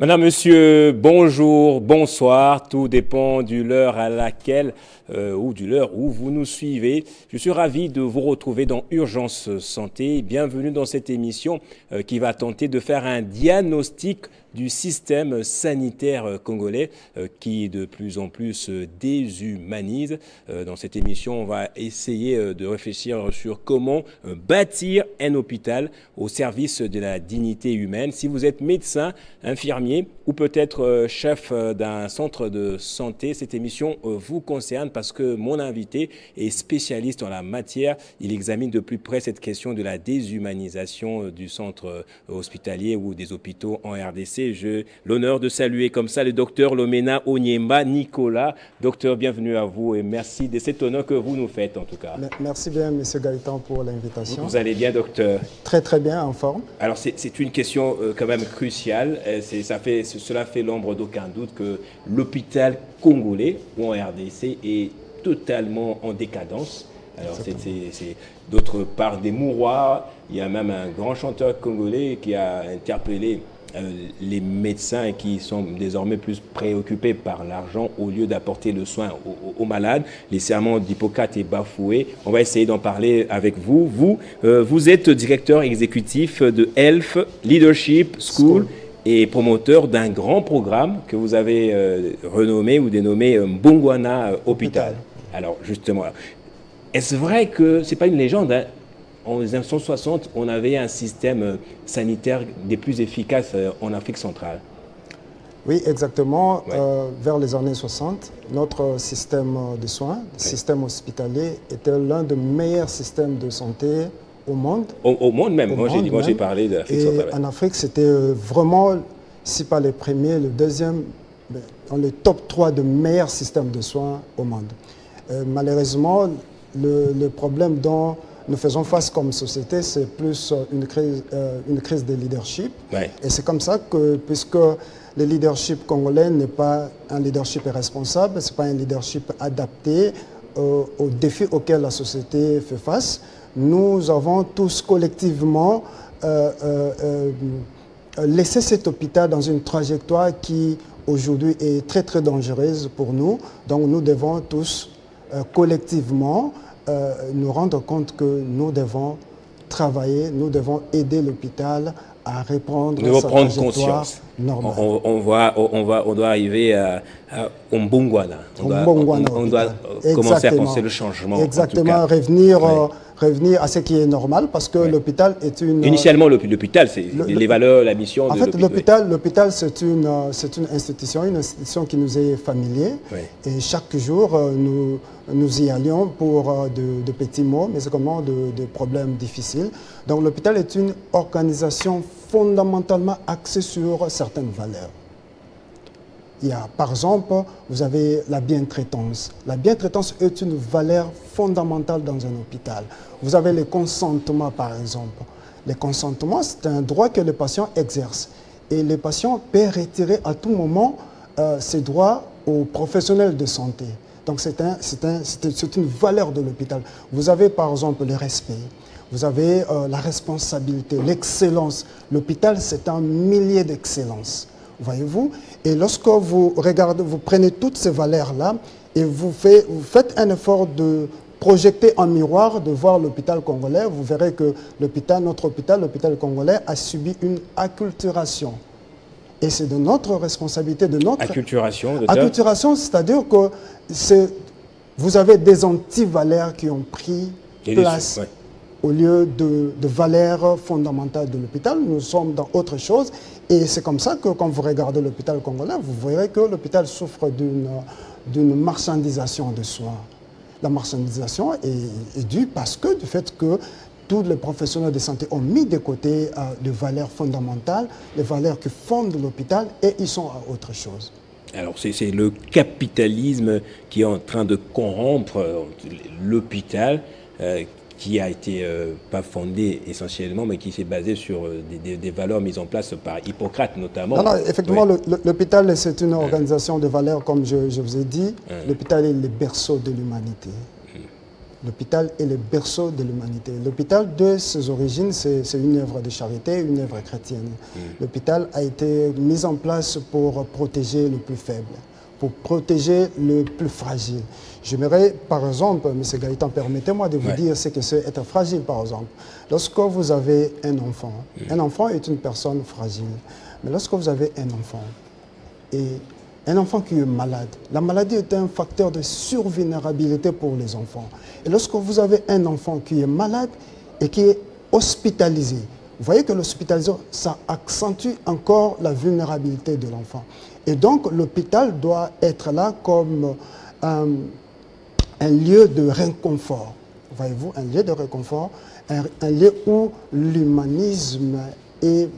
Madame, monsieur, bonjour, bonsoir, tout dépend de l'heure à laquelle ou de l'heure où vous nous suivez. Je suis ravi de vous retrouver dans Urgence Santé. Bienvenue dans cette émission qui va tenter de faire un diagnostic du système sanitaire congolais qui de plus en plus se déshumanise. Dans cette émission, on va essayer de réfléchir sur comment bâtir un hôpital au service de la dignité humaine. Si vous êtes médecin, infirmier ou peut-être chef d'un centre de santé, cette émission vous concerne parce que mon invité est spécialiste en la matière. Il examine de plus près cette question de la déshumanisation du centre hospitalier ou des hôpitaux en RDC. J'ai l'honneur de saluer comme ça le docteur Lomena Onyemba Nicolas. Docteur, bienvenue à vous et merci de cet honneur que vous nous faites en tout cas. Merci bien, M. Gaëtan, pour l'invitation. Vous allez bien, docteur? Très très bien, en forme. Alors c'est une question quand même cruciale. Cela fait l'ombre d'aucun doute que l'hôpital congolais ou en RDC est totalement en décadence. Alors c'est d'autre part des mouroirs. Il y a même un grand chanteur congolais qui a interpellé les médecins qui sont désormais plus préoccupés par l'argent au lieu d'apporter le soin aux malades. Les serments d'Hippocrate est bafoué. On va essayer d'en parler avec vous. Vous êtes directeur exécutif de Health Leadership School et promoteur d'un grand programme que vous avez renommé ou dénommé Mbongwana Hôpital. Alors justement, est-ce vrai que c'est pas une légende, hein? En 1960, on avait un système sanitaire des plus efficaces en Afrique centrale. Oui, exactement. Ouais. Vers les années 60, notre système de soins, le système hospitalier, était l'un des meilleurs systèmes de santé au monde. Au monde même. Moi, j'ai parlé de l'Afrique centrale. En Afrique, c'était vraiment, si pas les premiers, le deuxième, dans le top 3 de meilleurs systèmes de soins au monde. Malheureusement, le problème dont nous faisons face comme société, c'est plus une crise de leadership. Ouais. Et c'est comme ça que, puisque le leadership congolais n'est pas un leadership responsable, ce n'est pas un leadership adapté aux défis auxquels la société fait face, nous avons tous collectivement laissé cet hôpital dans une trajectoire qui aujourd'hui est très très dangereuse pour nous. Donc nous devons tous collectivement nous rendre compte que nous devons travailler, nous devons aider l'hôpital à répondre à sa trajectoire normale. On doit arriver à Mbongwana. On doit commencer à penser le changement. Exactement, revenir à ce qui est normal parce que l'hôpital est une... Initialement, l'hôpital, c'est les valeurs, la mission de l'hôpital. L'hôpital, c'est une institution qui nous est familière. Oui. Et chaque jour, nous y allions pour de petits mots, mais également de problèmes difficiles. Donc l'hôpital est une organisation fondamentalement axée sur certaines valeurs. Il y a, par exemple, vous avez la bientraitance. La bientraitance est une valeur fondamentale dans un hôpital. Vous avez le consentement, par exemple. Le consentement, c'est un droit que le patient exerce. Et le patient peut retirer à tout moment ses droits aux professionnels de santé. Donc c'est une valeur de l'hôpital. Vous avez, par exemple, le respect. Vous avez la responsabilité, l'excellence. L'hôpital, c'est un millier d'excellence. Voyez-vous? Et lorsque vous regardez, vous prenez toutes ces valeurs-là et vous faites un effort de projeter en miroir, de voir l'hôpital congolais, vous verrez que notre hôpital, l'hôpital congolais, a subi une acculturation. Et c'est de notre responsabilité, de notre... Acculturation, c'est-à-dire que vous avez des antivaleurs qui ont pris place. Ouais. Au lieu de valeurs fondamentales de l'hôpital, nous sommes dans autre chose. Et c'est comme ça que quand vous regardez l'hôpital congolais, vous verrez que l'hôpital souffre d'une marchandisation de soins. La marchandisation est due parce que du fait que tous les professionnels de santé ont mis de côté des valeurs fondamentales, les valeurs qui fondent l'hôpital, et ils sont à autre chose. Alors c'est le capitalisme qui est en train de corrompre l'hôpital, qui a été pas fondé essentiellement, mais qui s'est basé sur des valeurs mises en place par Hippocrate notamment. Non, effectivement, oui. L'hôpital, c'est une organisation de valeurs, comme je vous ai dit. L'hôpital est le berceau de l'humanité. L'hôpital est le berceau de l'humanité. L'hôpital, de ses origines, c'est une œuvre de charité, une œuvre chrétienne. L'hôpital a été mis en place pour protéger le plus faible, pour protéger le plus fragile. J'aimerais, par exemple, M. Gaëtan, permettez-moi de vous dire ce que c'est être fragile, par exemple. Lorsque vous avez un enfant est une personne fragile. Mais lorsque vous avez un enfant qui est malade, la maladie est un facteur de survulnérabilité pour les enfants. Et lorsque vous avez un enfant qui est malade et qui est hospitalisé, vous voyez que l'hospitalisation, ça accentue encore la vulnérabilité de l'enfant. Et donc, l'hôpital doit être là comme un lieu de réconfort. Voyez-vous, un lieu de réconfort, un lieu où l'humanisme est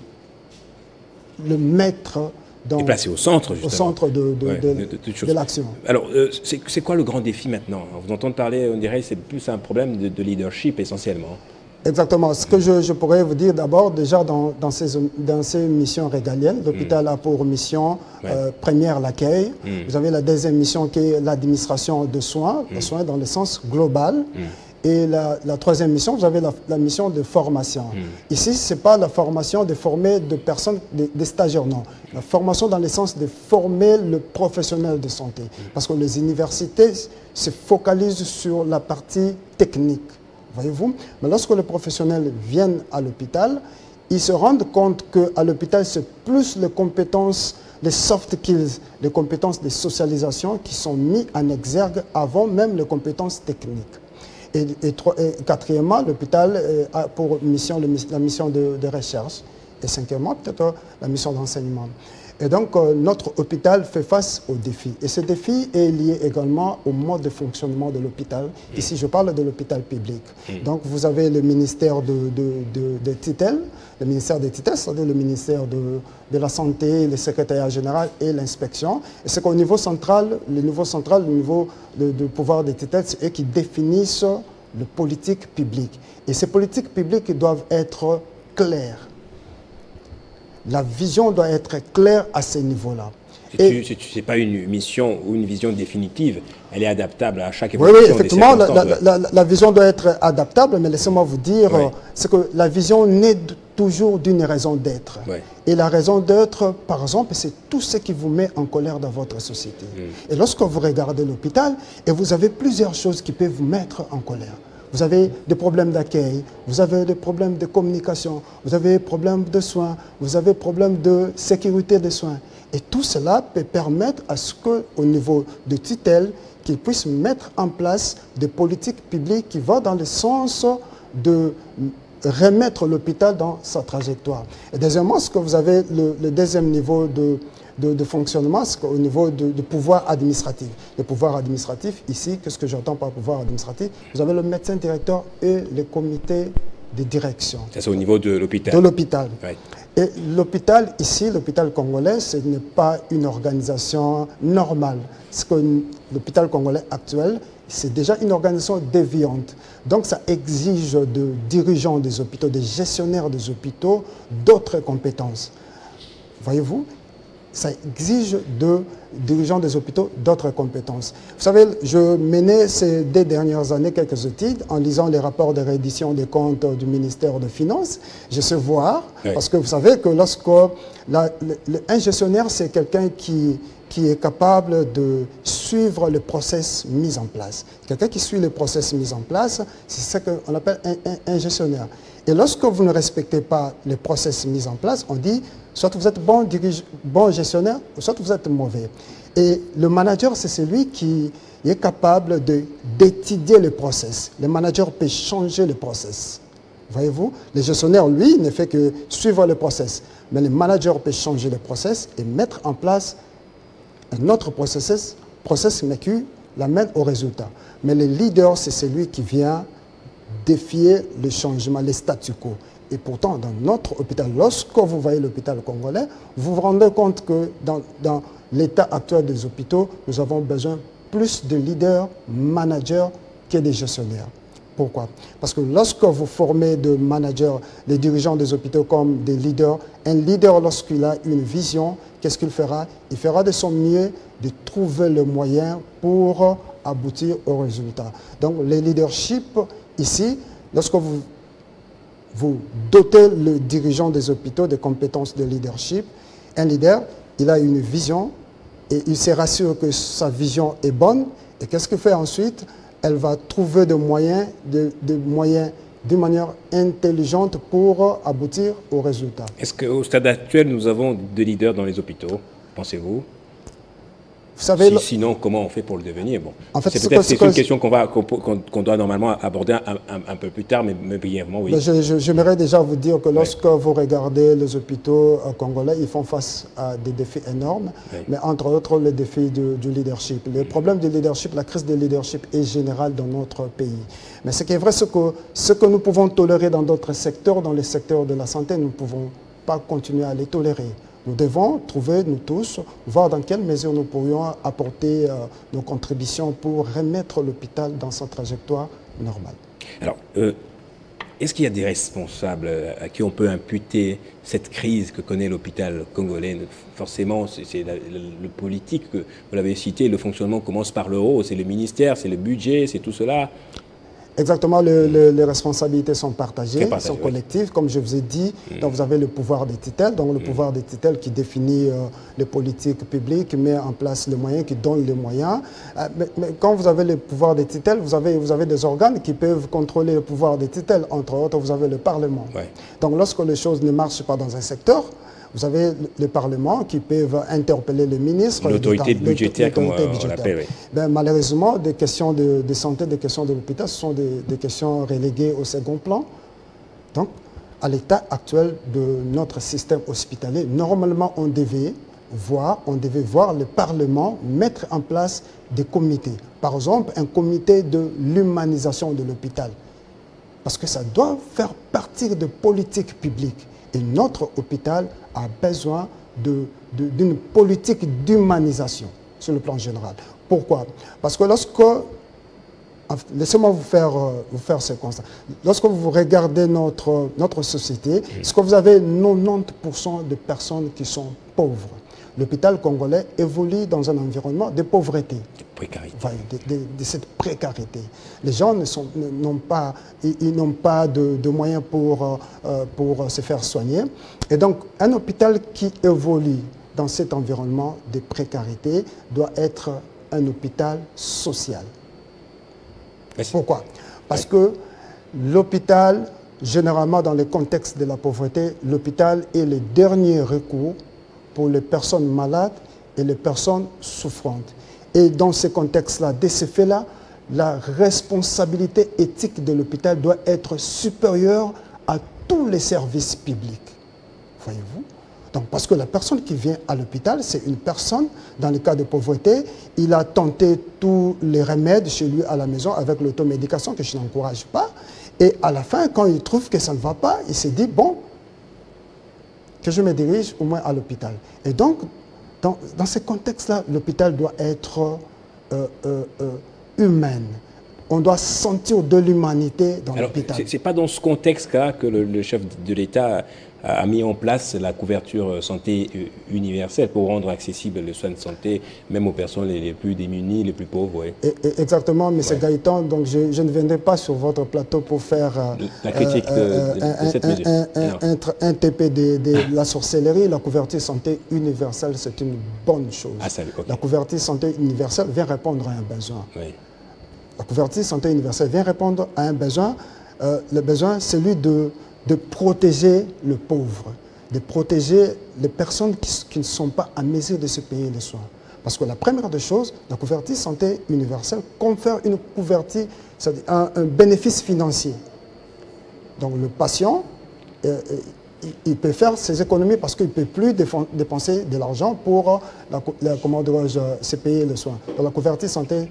le maître est placé au centre, justement. Au centre de l'action. Alors, c'est quoi le grand défi maintenant? Vous entendez parler, on dirait, c'est plus un problème de leadership essentiellement. Exactement. Ce que je pourrais vous dire d'abord, déjà dans ces missions régaliennes, l'hôpital a pour mission première l'accueil. Vous avez la deuxième mission qui est l'administration de soins, les soins dans le sens global. Et la troisième mission, vous avez la mission de formation. Ici, ce n'est pas la formation de former de personnes, des stagiaires, non. La formation dans le sens de former le professionnel de santé. Parce que les universités se focalisent sur la partie technique, voyez-vous. Mais lorsque les professionnels viennent à l'hôpital, ils se rendent compte qu'à l'hôpital, c'est plus les compétences, les soft skills, les compétences de socialisation qui sont mises en exergue avant même les compétences techniques. Et quatrièmement, l'hôpital a pour mission la mission de recherche. Et cinquièmement, peut-être la mission d'enseignement. Et donc, notre hôpital fait face aux défis. Et ce défi est lié également au mode de fonctionnement de l'hôpital. Ici, je parle de l'hôpital public. Donc, vous avez le ministère de tutelle, le ministère des tutelles, c'est-à-dire le ministère de la Santé, le secrétariat général et l'inspection. Et c'est qu'au niveau central, le niveau de pouvoir des tutelles, c'est eux qui définissent les politiques publiques. Et ces politiques publiques doivent être claires. La vision doit être claire à ce niveau-là. Ce n'est pas une mission ou une vision définitive, elle est adaptable à chaque évolution. Oui, effectivement, la vision doit être adaptable, mais laissez-moi vous dire, c'est que la vision naît toujours d'une raison d'être. Et la raison d'être, par exemple, c'est tout ce qui vous met en colère dans votre société. Et lorsque vous regardez l'hôpital, et vous avez plusieurs choses qui peuvent vous mettre en colère. Vous avez des problèmes d'accueil, vous avez des problèmes de communication, vous avez des problèmes de soins, vous avez des problèmes de sécurité des soins. Et tout cela peut permettre à ce qu'au niveau de tutelle, qu'ils puissent mettre en place des politiques publiques qui vont dans le sens de remettre l'hôpital dans sa trajectoire. Et deuxièmement, ce que vous avez le deuxième niveau de fonctionnement, c'est au niveau du pouvoir administratif. Le pouvoir administratif, ici, qu'est-ce que j'entends par pouvoir administratif? Vous avez le médecin directeur et le comité de direction. Ça, c'est au niveau de l'hôpital. De l'hôpital. Et l'hôpital, ici, l'hôpital congolais, ce n'est pas une organisation normale. Ce que l'hôpital congolais actuel, c'est déjà une organisation déviante. Donc, ça exige de dirigeants des hôpitaux, des gestionnaires des hôpitaux, d'autres compétences. Voyez-vous? Ça exige de dirigeants des hôpitaux d'autres compétences. Vous savez, je menais ces 2 dernières années quelques études en lisant les rapports de réédition des comptes du ministère des Finances. Je sais voir, parce que vous savez que lorsque un gestionnaire, c'est quelqu'un qui est capable de suivre le process mis en place. Quelqu'un qui suit le process mis en place, c'est ce qu'on appelle un gestionnaire. Et lorsque vous ne respectez pas le process mis en place, on dit soit vous êtes bon gestionnaire, soit vous êtes mauvais. Et le manager, c'est celui qui est capable d'étudier le process. Le manager peut changer le process. Voyez-vous, le gestionnaire, lui, ne fait que suivre le process. Mais le manager peut changer le process et mettre en place un autre process mais qui l'amène au résultat. Mais le leader, c'est celui qui vient défier le changement, le statu quo. Et pourtant, dans notre hôpital, lorsque vous voyez l'hôpital congolais, vous vous rendez compte que dans l'état actuel des hôpitaux, nous avons besoin plus de leaders, managers que de gestionnaires. Pourquoi? Parce que lorsque vous formez de managers, les dirigeants des hôpitaux comme des leaders, un leader, lorsqu'il a une vision, qu'est-ce qu'il fera? Il fera de son mieux de trouver le moyen pour aboutir au résultat. Donc, le leadership, ici, lorsque vous dotez le dirigeant des hôpitaux des compétences de leadership, un leader, il a une vision et il se rassure que sa vision est bonne. Et qu'est-ce qu'il fait ensuite? Elle va trouver des moyens, d'une manière intelligente pour aboutir au résultat. Est-ce qu'au stade actuel, nous avons des leaders dans les hôpitaux, pensez-vous? Vous savez, sinon, comment on fait pour le devenir? Bon, en fait, c'est peut-être une question qu'on doit normalement aborder un peu plus tard, mais brièvement, oui. J'aimerais déjà vous dire que lorsque vous regardez les hôpitaux congolais, ils font face à des défis énormes, mais entre autres le défi du leadership. Le problème du leadership, la crise du leadership est générale dans notre pays. Mais ce qui est vrai, c'est que ce que nous pouvons tolérer dans d'autres secteurs, dans les secteurs de la santé, nous ne pouvons pas continuer à les tolérer. Nous devons trouver, nous tous, voir dans quelle mesure nous pourrions apporter nos contributions pour remettre l'hôpital dans sa trajectoire normale. Alors, est-ce qu'il y a des responsables à qui on peut imputer cette crise que connaît l'hôpital congolais? Forcément, c'est le politique, que vous l'avez cité, le fonctionnement commence par le haut, c'est le ministère, c'est le budget, c'est tout cela. Exactement, les responsabilités sont partagées, sont collectives, comme je vous ai dit. Donc vous avez le pouvoir des tutelles, donc le pouvoir des tutelles qui définit les politiques publiques, met en place les moyens, qui donne les moyens. Mais quand vous avez le pouvoir des tutelles, vous avez des organes qui peuvent contrôler le pouvoir des tutelles. Entre autres, vous avez le Parlement. Donc lorsque les choses ne marchent pas dans un secteur, vous avez le Parlement qui peuvent interpeller le ministre. L'autorité budgétaire, comme on l'appelle. Oui. Ben, malheureusement, des questions de santé, des questions de l'hôpital, ce sont des questions reléguées au second plan. Donc, à l'état actuel de notre système hospitalier, normalement, on devait voir le Parlement mettre en place des comités. Par exemple, un comité de l'humanisation de l'hôpital. Parce que ça doit faire partie de politiques publiques. Et notre hôpital a besoin d'une politique d'humanisation sur le plan général. Pourquoi? Parce que laissez-moi vous faire ce constat. Lorsque vous regardez notre société, est-ce que vous avez 90% de personnes qui sont pauvres? L'hôpital congolais évolue dans un environnement de pauvreté. De cette précarité. Les gens n'ont pas de moyens pour se faire soigner. Et donc, un hôpital qui évolue dans cet environnement de précarité doit être un hôpital social. Pourquoi? Parce que l'hôpital, généralement dans le contexte de la pauvreté, l'hôpital est le dernier recours pour les personnes malades et les personnes souffrantes. Et dans ce contexte-là, de ce fait-là, la responsabilité éthique de l'hôpital doit être supérieure à tous les services publics. Voyez-vous? Donc, parce que la personne qui vient à l'hôpital, c'est une personne, dans le cas de pauvreté, il a tenté tous les remèdes chez lui à la maison avec l'automédication, que je n'encourage pas. Et à la fin, quand il trouve que ça ne va pas, il se dit, bon, que je me dirige au moins à l'hôpital. Et donc, dans ce contexte-là, l'hôpital doit être humain. On doit sentir de l'humanité dans l'hôpital. Ce n'est pas dans ce contexte-là que le chef de l'État a mis en place la couverture santé universelle pour rendre accessible les soins de santé, même aux personnes les plus démunies, les plus pauvres. Ouais. Exactement, M. Gaëtan, donc je ne viendrai pas sur votre plateau pour faire la critique de cette mesure. Un TP de la sorcellerie. La couverture santé universelle, c'est une bonne chose. La couverture santé universelle vient répondre à un besoin. La couverture santé universelle vient répondre à un besoin. Le besoin, c'est celui de protéger le pauvre, de protéger les personnes qui ne sont pas à mesure de se payer les soins. Parce que la première des choses, la couverture santé universelle confère une couverture, c'est-à-dire un bénéfice financier. Donc le patient, il peut faire ses économies parce qu'il ne peut plus dépenser de l'argent pour se payer les soins. Donc la couverture santé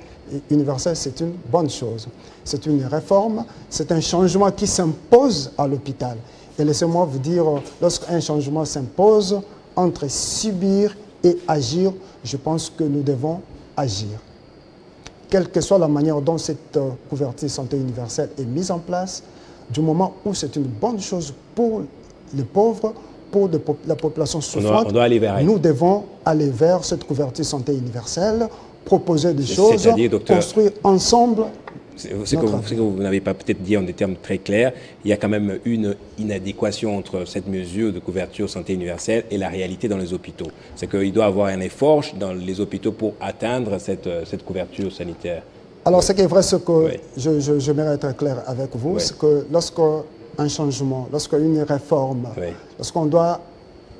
universelle, c'est une bonne chose. C'est une réforme, c'est un changement qui s'impose à l'hôpital. Et laissez-moi vous dire, lorsqu'un changement s'impose, entre subir et agir, je pense que nous devons agir. Quelle que soit la manière dont cette couverture santé universelle est mise en place, du moment où c'est une bonne chose pour les pauvres, pour la population souffrante, nous devons aller vers cette couverture santé universelle proposer des choses, docteur, construire ensemble. Ce que vous n'avez pas peut-être dit en des termes très clairs, il y a quand même une inadéquation entre cette mesure de couverture santé universelle et la réalité dans les hôpitaux. C'est qu'il doit y avoir un effort dans les hôpitaux pour atteindre cette couverture sanitaire. Alors, ce qui est vrai, ce que j'aimerais être clair avec vous, c'est que lorsqu'un changement, lorsqu'une réforme, lorsqu'on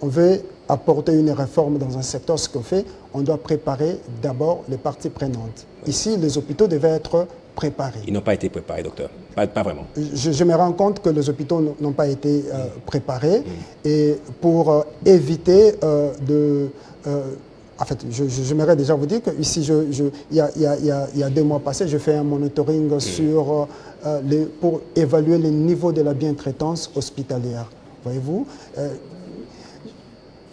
veut apporter une réforme dans un secteur, ce qu'on fait, on doit préparer d'abord les parties prenantes. Ici, les hôpitaux devaient être préparés. Ils n'ont pas été préparés, docteur. Pas vraiment. Je me rends compte que les hôpitaux n'ont pas été préparés. Et pour éviter en fait, j'aimerais déjà vous dire qu'ici, il y a 2 mois passés, je fais un monitoring pour évaluer les niveaux de la bientraitance hospitalière. Voyez-vous,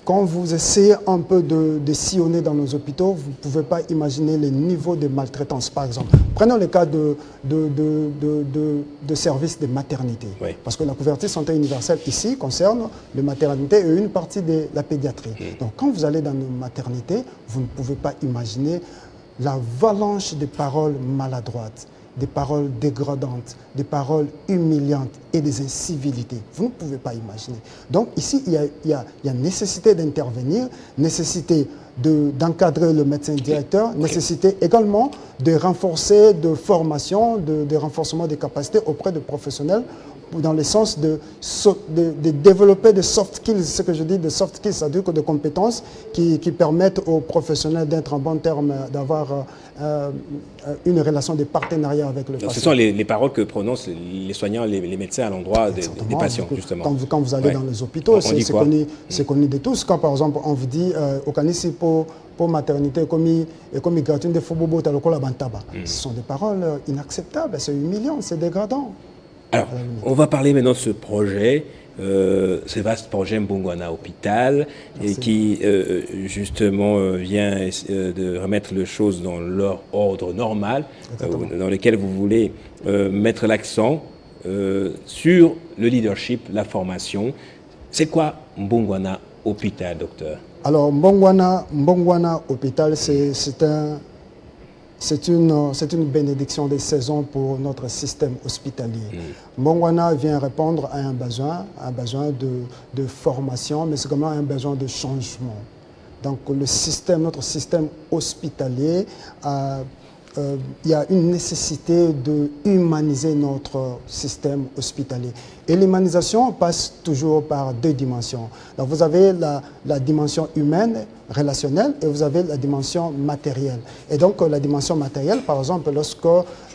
quand vous essayez un peu de sillonner dans nos hôpitaux, vous ne pouvez pas imaginer les niveaux de maltraitance, par exemple. Prenons le cas de services de maternité. Parce que la couverture santé universelle ici concerne les maternités et une partie de la pédiatrie. Donc quand vous allez dans nos maternités, vous ne pouvez pas imaginer l'avalanche de paroles maladroites, des paroles dégradantes, des paroles humiliantes et des incivilités. Vous ne pouvez pas imaginer. Donc ici, il y a nécessité d'intervenir, nécessité d'encadrer le médecin directeur, nécessité également de renforcer de formation, de renforcement des capacités auprès de professionnels dans le sens de développer des soft skills. Ce que je dis de soft skills, c'est-à-dire que des compétences qui permettent aux professionnels d'être en bon terme, d'avoir une relation de partenariat avec le patient. Ce sont les paroles que prononcent les soignants, les médecins à l'endroit des patients, justement. Quand vous allez dans les hôpitaux, c'est connu de tous. Quand, par exemple, on vous dit au Canisi pour maternité, comme gratuite de Fobobo, ce sont des paroles inacceptables, c'est humiliant, c'est dégradant. Alors, on va parler maintenant de ce projet, ce vaste projet Mbongwana Hôpital, et qui justement vient de remettre les choses dans leur ordre normal, dans lequel vous voulez mettre l'accent sur le leadership, la formation. C'est quoi Mbongwana Hôpital, docteur? Alors, Mbongwana Hôpital, c'est une bénédiction des saisons pour notre système hospitalier. Mbongwana vient répondre à un besoin de formation, mais c'est également un besoin de changement. Donc notre système hospitalier, il y a une nécessité de humaniser notre système hospitalier. Et l'humanisation passe toujours par 2 dimensions. Donc vous avez la dimension humaine, relationnelle, et vous avez la dimension matérielle. Et donc la dimension matérielle, par exemple, lorsque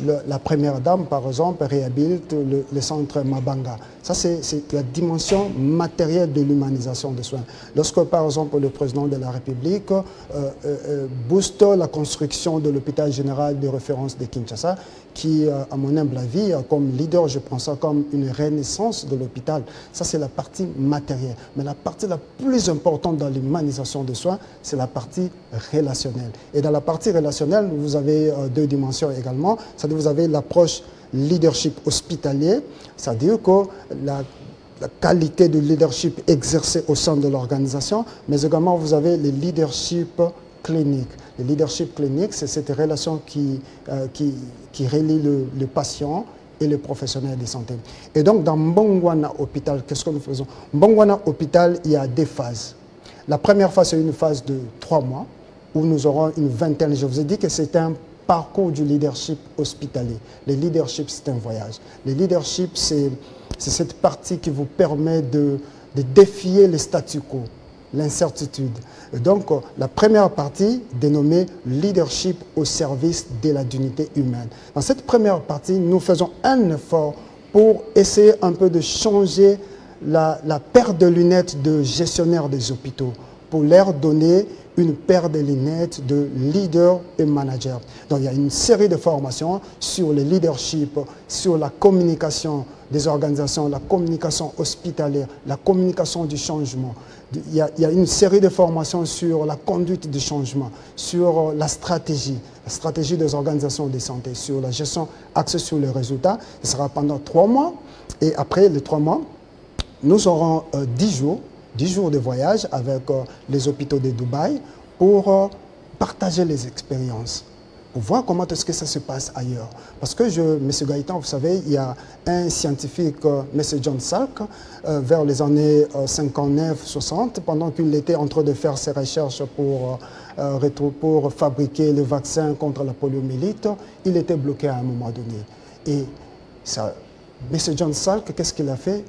la première dame, par exemple, réhabilite le centre Mabanga, ça c'est la dimension matérielle de l'humanisation des soins. Lorsque, par exemple, le président de la République booste la construction de l'hôpital général de référence de Kinshasa, qui, à mon humble avis, comme leader, je prends ça comme une renaissance de l'hôpital. Ça, c'est la partie matérielle. Mais la partie la plus importante dans l'humanisation des soins, c'est la partie relationnelle. Et dans la partie relationnelle, vous avez 2 dimensions également. C'est-à-dire vous avez l'approche leadership hospitalier, c'est-à-dire que la qualité de leadership exercée au sein de l'organisation, mais également vous avez le leadership clinique. Le leadership clinique, c'est cette relation qui relie le patient et le professionnel de santé. Et donc, dans Mbongwana Hôpital, qu'est-ce que nous faisons? Mbongwana Hôpital, il y a 2 phases. La première phase, c'est une phase de 3 mois, où nous aurons une vingtaine. Je vous ai dit que c'est un parcours du leadership hospitalier. Le leadership, c'est un voyage. Le leadership, c'est cette partie qui vous permet de défier le statu quo, l'incertitude. Donc, la première partie, dénommée « Leadership au service de la dignité humaine ». Dans cette première partie, nous faisons un effort pour essayer un peu de changer la paire de lunettes de gestionnaire des hôpitaux, pour leur donner une paire de lunettes de leader et manager. Donc, il y a une série de formations sur le leadership, sur la communication des organisations, la communication hospitalière, la communication du changement. Il y a une série de formations sur la conduite du changement, sur la stratégie des organisations de santé, sur la gestion axée sur les résultats. Ce sera pendant 3 mois. Et après les 3 mois, nous aurons 10 jours de voyage avec les hôpitaux de Dubaï pour partager les expériences, pour voir comment est-ce que ça se passe ailleurs. Parce que, M. Gaëtan, vous savez, il y a un scientifique, M. John Salk, vers les années 59-60, pendant qu'il était en train de faire ses recherches pour fabriquer le vaccin contre la poliomyélite, il était bloqué à un moment donné. Et M. John Salk, qu'est-ce qu'il a fait?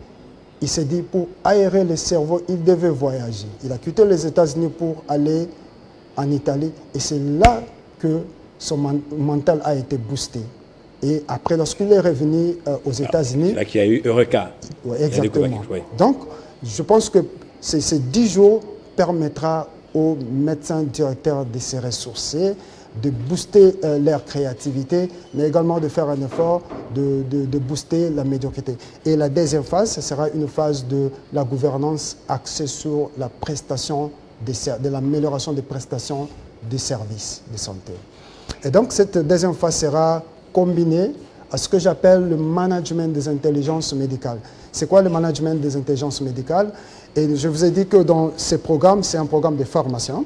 Il s'est dit, pour aérer le cerveau, il devait voyager. Il a quitté les États-Unis pour aller en Italie. Et c'est là que son mental a été boosté. Et après, lorsqu'il est revenu aux États-Unis... C'est là qu'il y a eu Eureka. Oui, exactement. Oui. Donc, je pense que ces 10 jours permettra aux médecins directeurs de se ressourcer, de booster leur créativité, mais également de faire un effort de booster la médiocrité. Et la deuxième phase, ce sera une phase de la gouvernance axée sur la prestation de l'amélioration des prestations des services de santé. Et donc, cette deuxième phase sera combinée à ce que j'appelle le management des intelligences médicales. C'est quoi le management des intelligences médicales? Et je vous ai dit que dans ces programmes, c'est un programme de formation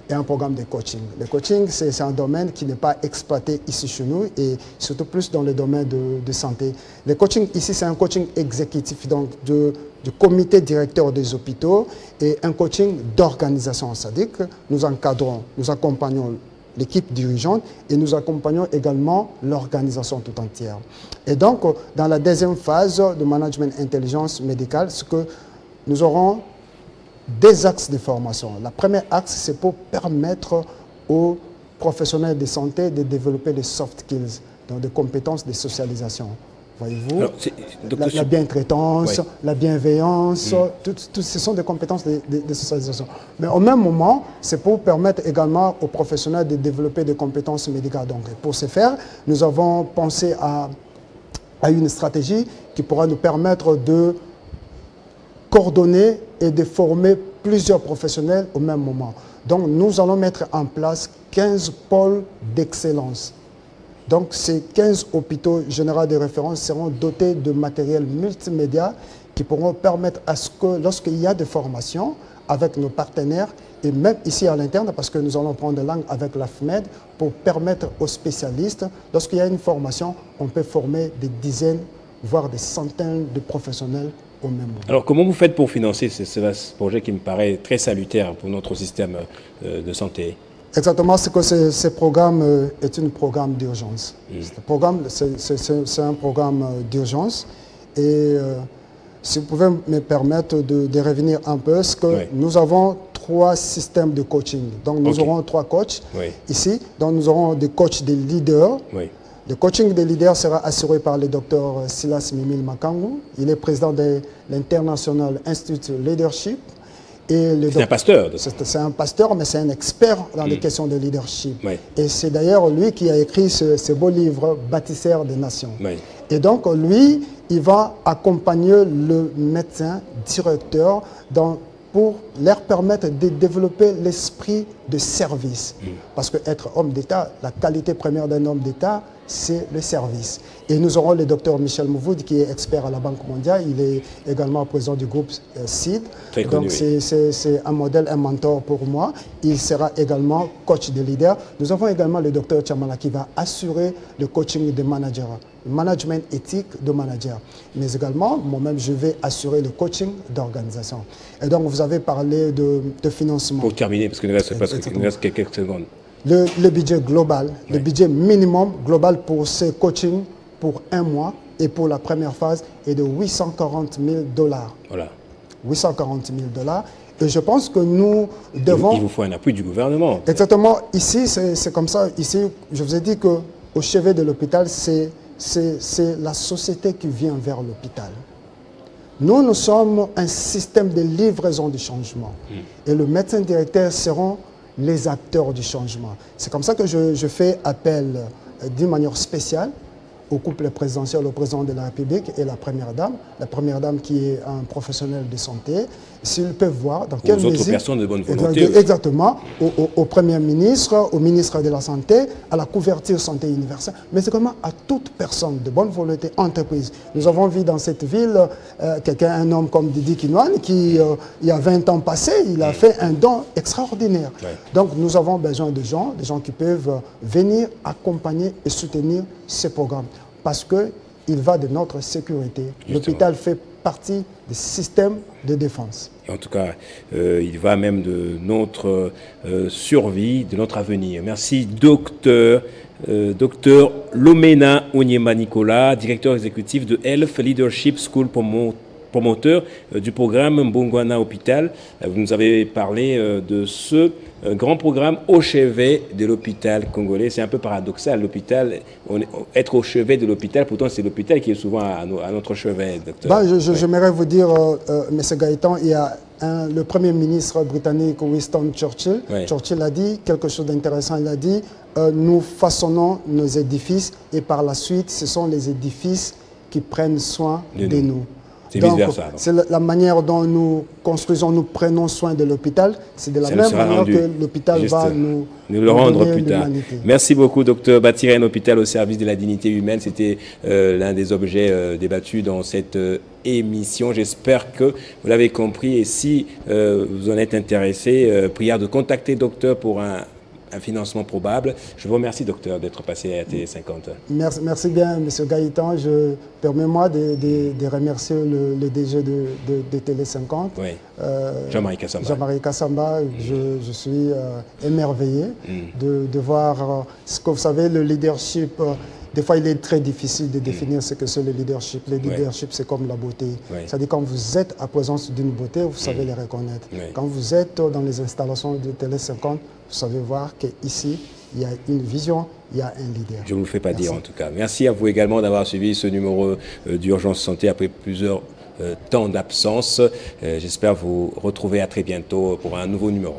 et un programme de coaching. Le coaching, c'est un domaine qui n'est pas exploité ici chez nous et surtout plus dans le domaine de santé. Le coaching ici, c'est un coaching exécutif, donc du comité directeur des hôpitaux et un coaching d'organisation. C'est-à-dire que nous encadrons, nous accompagnons l'équipe dirigeante et nous accompagnons également l'organisation tout entière. Et donc, dans la deuxième phase de management intelligence médicale, ce que nous aurons des axes de formation. La première axe, c'est pour permettre aux professionnels de santé de développer des soft skills, donc des compétences de socialisation. Voyez-vous, la bientraitance, ouais, la bienveillance, tout ce sont des compétences de socialisation. Mais au même moment, c'est pour permettre également aux professionnels de développer des compétences médicales. Donc, pour ce faire, nous avons pensé à une stratégie qui pourra nous permettre de coordonner et de former plusieurs professionnels au même moment. Donc, nous allons mettre en place 15 pôles d'excellence. Donc, ces 15 hôpitaux généraux de référence seront dotés de matériel multimédia qui pourront permettre à ce que, lorsqu'il y a des formations avec nos partenaires, et même ici à l'interne, parce que nous allons prendre langue avec l'AFMED, pour permettre aux spécialistes, lorsqu'il y a une formation, on peut former des dizaines, voire des centaines de professionnels au même moment. Alors, comment vous faites pour financer ce projet qui me paraît très salutaire pour notre système de santé? Exactement, c'est que ce programme est un programme d'urgence. C'est un programme d'urgence. Et si vous pouvez me permettre de revenir un peu, c'est que nous avons 3 systèmes de coaching. Donc, nous aurons 3 coachs ici. Donc, nous aurons des coachs des leaders. Le coaching des leaders sera assuré par le docteur Silas Mimil Makangu. Il est président de l'International Institute Leadership. C'est un pasteur. C'est un pasteur, mais c'est un expert dans les questions de leadership. Et c'est d'ailleurs lui qui a écrit ce beau livre, Bâtisseur des Nations. Et donc, lui, il va accompagner le médecin directeur pour leur permettre de développer l'esprit de service. Parce qu'être homme d'État, la qualité première d'un homme d'État, c'est le service. Et nous aurons le docteur Michel Mouvoud, qui est expert à la Banque mondiale. Il est également président du groupe CID. Donc c'est un modèle, un mentor pour moi. Il sera également coach de leader. Nous avons également le docteur Chamala qui va assurer le coaching des managers, le management éthique de managers. Mais également, moi-même, je vais assurer le coaching d'organisation. Et donc, vous avez parlé de financement. Pour terminer, parce qu'il nous reste quelques secondes. Le budget global, le budget minimum global pour ces coachings pour 1 mois et pour la première phase est de $840 000. Voilà. $840 000. Et je pense que nous devons... Il vous faut un appui du gouvernement. Exactement. Ici, c'est comme ça. Ici, je vous ai dit qu'au chevet de l'hôpital, c'est la société qui vient vers l'hôpital. Nous sommes un système de livraison du changement. Et le médecin directeur seront les acteurs du changement. C'est comme ça que je fais appel d'une manière spéciale au couple présidentiel, au président de la République et la Première Dame qui est un professionnel de santé, s'ils peuvent voir dans quelle mesure... Aux autres personnes de bonne volonté. Exactement, au Premier ministre, au ministre de la Santé, à la couverture santé universelle, mais c'est comment à toute personne de bonne volonté, entreprise. Nous avons vu dans cette ville un homme comme Didi Kinoane qui, il y a 20 ans passés, il a fait un don extraordinaire. Ouais. Donc nous avons besoin de gens qui peuvent venir accompagner et soutenir ces programmes parce qu'il va de notre sécurité. L'hôpital fait partie des systèmes de défense. En tout cas, il va même de notre survie, de notre avenir. Merci, docteur Lomena Onyema Nicolas, directeur exécutif de Health Leadership School promoteur du programme Mbongwana Hôpital. Vous nous avez parlé de ce grand programme au chevet de l'hôpital congolais. C'est un peu paradoxal, l'hôpital, être au chevet de l'hôpital, pourtant c'est l'hôpital qui est souvent à notre chevet, docteur. J'aimerais vous dire, M. Gaëtan, il y a le Premier ministre britannique Winston Churchill. Oui. Churchill a dit quelque chose d'intéressant, il a dit nous façonnons nos édifices et par la suite, ce sont les édifices qui prennent soin de nous. C'est la manière dont nous construisons, nous prenons soin de l'l'hôpital. C'est de la même manière que l'hôpital va nous le rendre plus tard. Merci beaucoup, docteur. Bâtir un hôpital au service de la dignité humaine, c'était l'un des objets débattus dans cette émission. J'espère que vous l'avez compris. Et si vous en êtes intéressé, prière de contacter docteur pour un financement probable. Je vous remercie, docteur, d'être passé à Télé50. Merci bien, M. Gaëtan. Permets-moi de remercier le DG de Télé50. Oui. Jean-Marie Kassamba. Jean-Marie Kassamba. Je suis émerveillé de voir ce que vous savez, le leadership. Des fois, il est très difficile de définir ce que c'est le leadership. Le leadership, c'est comme la beauté. C'est-à-dire quand vous êtes à présence d'une beauté, vous savez les reconnaître. Quand vous êtes dans les installations de Télé50, vous savez voir qu'ici, il y a une vision, il y a un leader. Je ne vous le fais pas dire en tout cas. Merci à vous également d'avoir suivi ce numéro d'Urgence Santé après plusieurs temps d'absence. J'espère vous retrouver à très bientôt pour un nouveau numéro.